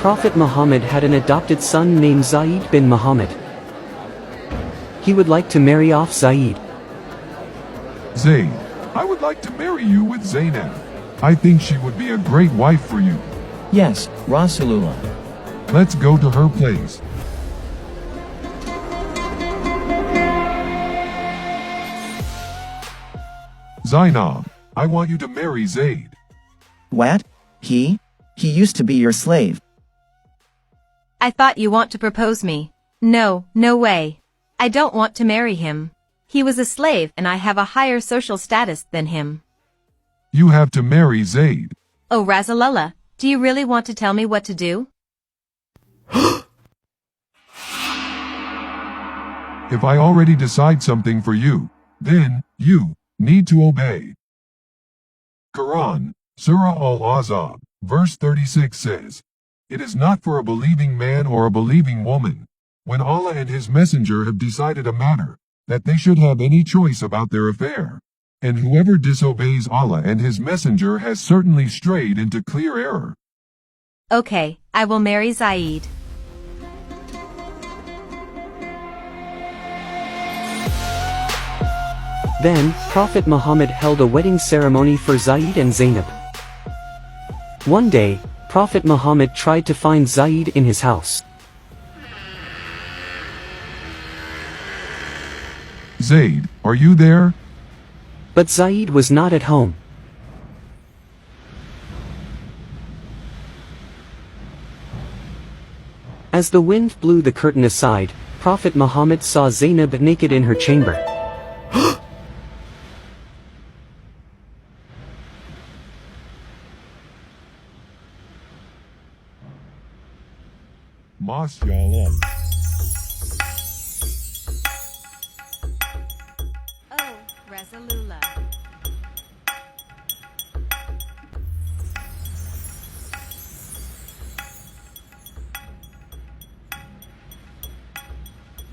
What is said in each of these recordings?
Prophet Muhammad had an adopted son named Zayd bin Muhammad. He would like to marry off Zayd. Zayd, I would like to marry you with Zainab. I think she would be a great wife for you. Yes, Rasulullah. Let's go to her place. Zainab, I want you to marry Zayd. What? He used to be your slave. I thought you want to propose me. No, no way. I don't want to marry him. He was a slave and I have a higher social status than him. You have to marry Zayd. Oh Rasulullah, do you really want to tell me what to do? If I already decide something for you, then you need to obey. Quran, Surah Al-Ahzab, verse 36 says, "It is not for a believing man or a believing woman, when Allah and His Messenger have decided a matter, that they should have any choice about their affair. And whoever disobeys Allah and His Messenger has certainly strayed into clear error." Okay, I will marry Zayd. Then, Prophet Muhammad held a wedding ceremony for Zayd and Zainab. One day, Prophet Muhammad tried to find Zayd in his house. Zayd, are you there? But Zayd was not at home. As the wind blew the curtain aside, Prophet Muhammad saw Zainab naked in her chamber. MashaAllah. Oh, Rasulullah.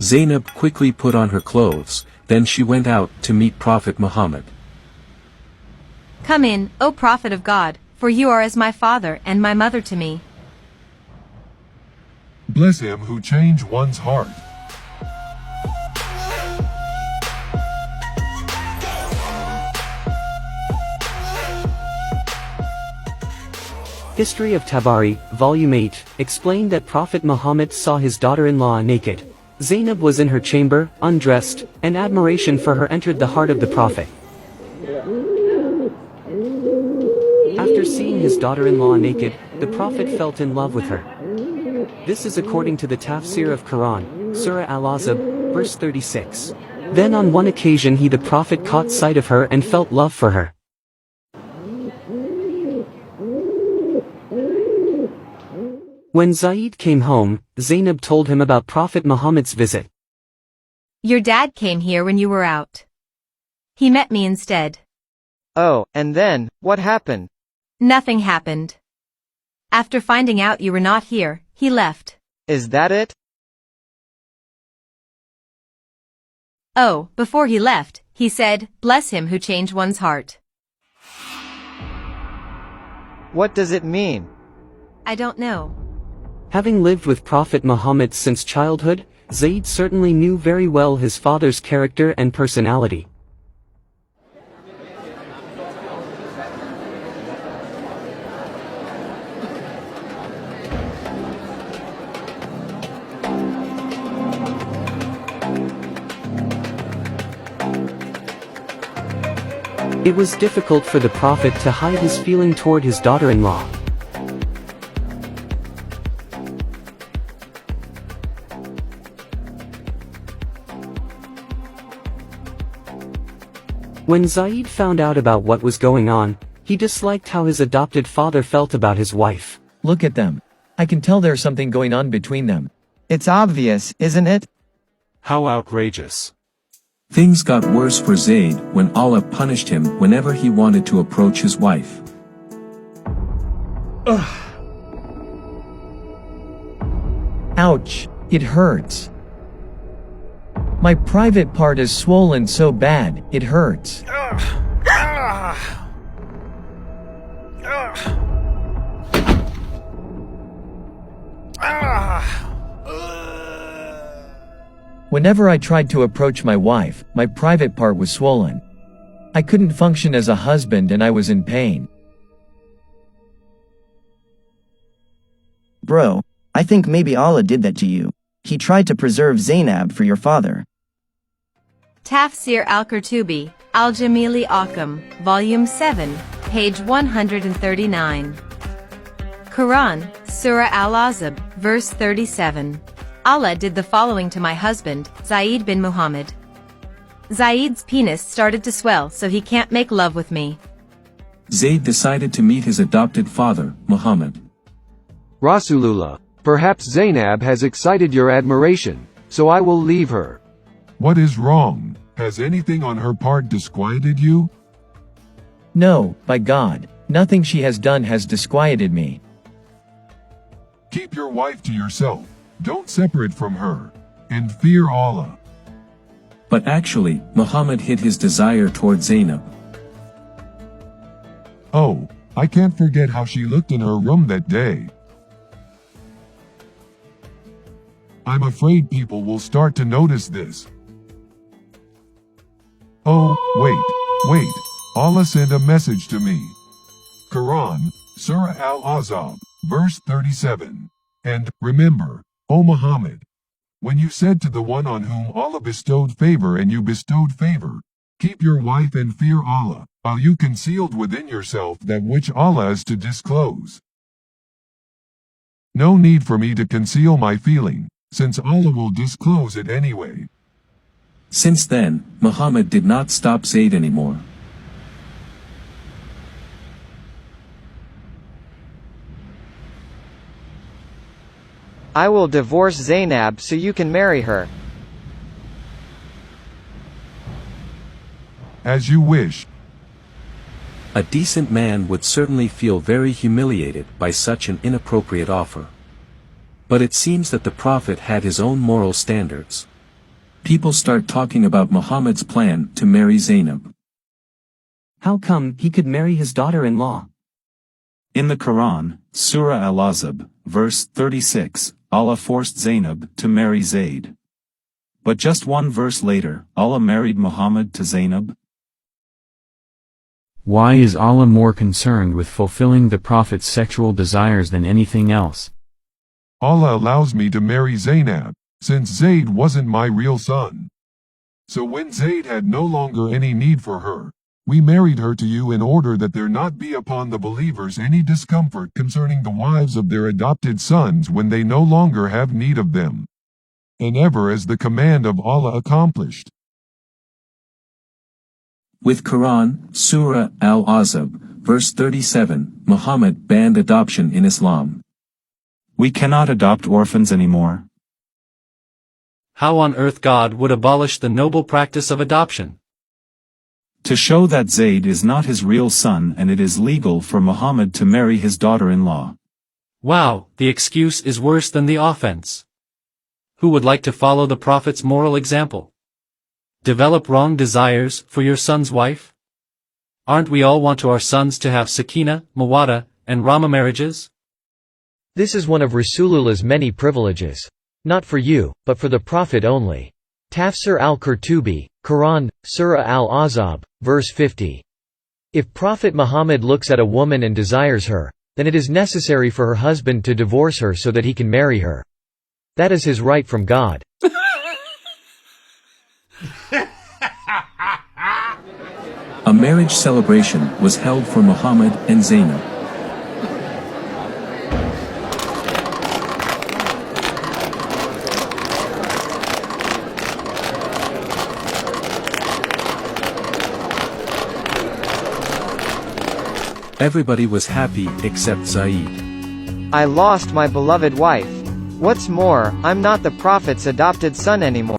Zainab quickly put on her clothes, then she went out to meet Prophet Muhammad. Come in, O Prophet of God, for you are as my father and my mother to me. Bless him who changed one's heart. History of Tabari, Volume 8, explained that Prophet Muhammad saw his daughter-in-law naked. Zainab was in her chamber, undressed, and admiration for her entered the heart of the Prophet. After seeing his daughter-in-law naked, the Prophet felt in love with her. This is according to the Tafsir of Quran, Surah Al-Ahzab, verse 36. Then on one occasion the Prophet caught sight of her and felt love for her. When Zayd came home, Zainab told him about Prophet Muhammad's visit. Your dad came here when you were out. He met me instead. Oh, and then, what happened? Nothing happened. After finding out you were not here, he left. Is that it? Oh, before he left, he said, bless him who changed one's heart. What does it mean? I don't know. Having lived with Prophet Muhammad since childhood, Zayd certainly knew very well his father's character and personality. It was difficult for the Prophet to hide his feeling toward his daughter-in-law. When Zayd found out about what was going on, he disliked how his adopted father felt about his wife. Look at them. I can tell there's something going on between them. It's obvious, isn't it? How outrageous. Things got worse for Zayd when Allah punished him whenever he wanted to approach his wife. Ouch, it hurts. My private part is swollen so bad, it hurts. Whenever I tried to approach my wife, my private part was swollen. I couldn't function as a husband and I was in pain. Bro, I think maybe Allah did that to you. He tried to preserve Zainab for your father. Tafsir al-Qurtubi, Al-Jamili Akam, Volume 7, page 139. Quran, Surah Al-Ahzab, verse 37. Allah did the following to my husband, Zaid bin Muhammad. Zaid's penis started to swell so he can't make love with me. Zayd decided to meet his adopted father, Muhammad. Rasulullah, perhaps Zainab has excited your admiration, so I will leave her. What is wrong? Has anything on her part disquieted you? No, by God, nothing she has done has disquieted me. Keep your wife to yourself. Don't separate from her. And fear Allah. But actually, Muhammad hid his desire toward Zainab. Oh, I can't forget how she looked in her room that day. I'm afraid people will start to notice this. Oh, wait. Allah sent a message to me. Quran, Surah Al-Ahzab, verse 37. And, remember, O Muhammad, when you said to the one on whom Allah bestowed favor and you bestowed favor, keep your wife and fear Allah, while you concealed within yourself that which Allah is to disclose. No need for me to conceal my feeling, since Allah will disclose it anyway. Since then, Muhammad did not stop Zayd anymore. I will divorce Zainab so you can marry her. As you wish. A decent man would certainly feel very humiliated by such an inappropriate offer. But it seems that the Prophet had his own moral standards. People start talking about Muhammad's plan to marry Zainab. How come he could marry his daughter-in-law? In the Quran, Surah Al-Ahzab, verse 36, Allah forced Zainab to marry Zayd. But just one verse later, Allah married Muhammad to Zainab. Why is Allah more concerned with fulfilling the Prophet's sexual desires than anything else? Allah allows me to marry Zainab, since Zayd wasn't my real son. So when Zayd had no longer any need for her, we married her to you in order that there not be upon the believers any discomfort concerning the wives of their adopted sons when they no longer have need of them. And ever as the command of Allah accomplished. With Quran, Surah Al-Ahzab, verse 37, Muhammad banned adoption in Islam. We cannot adopt orphans anymore. How on earth God would abolish the noble practice of adoption? To show that Zayd is not his real son and it is legal for Muhammad to marry his daughter-in-law. Wow, the excuse is worse than the offense. Who would like to follow the Prophet's moral example? Develop wrong desires for your son's wife? Aren't we all want our sons to have Sakina, Mawadda, and Rahma marriages? This is one of Rasulullah's many privileges. Not for you, but for the Prophet only. Tafsir al-Qurtubi, Quran, Surah Al-Ahzab, verse 50. If Prophet Muhammad looks at a woman and desires her, then it is necessary for her husband to divorce her so that he can marry her. That is his right from God. A marriage celebration was held for Muhammad and Zainab. Everybody was happy except Zayd. I lost my beloved wife. What's more, I'm not the Prophet's adopted son anymore.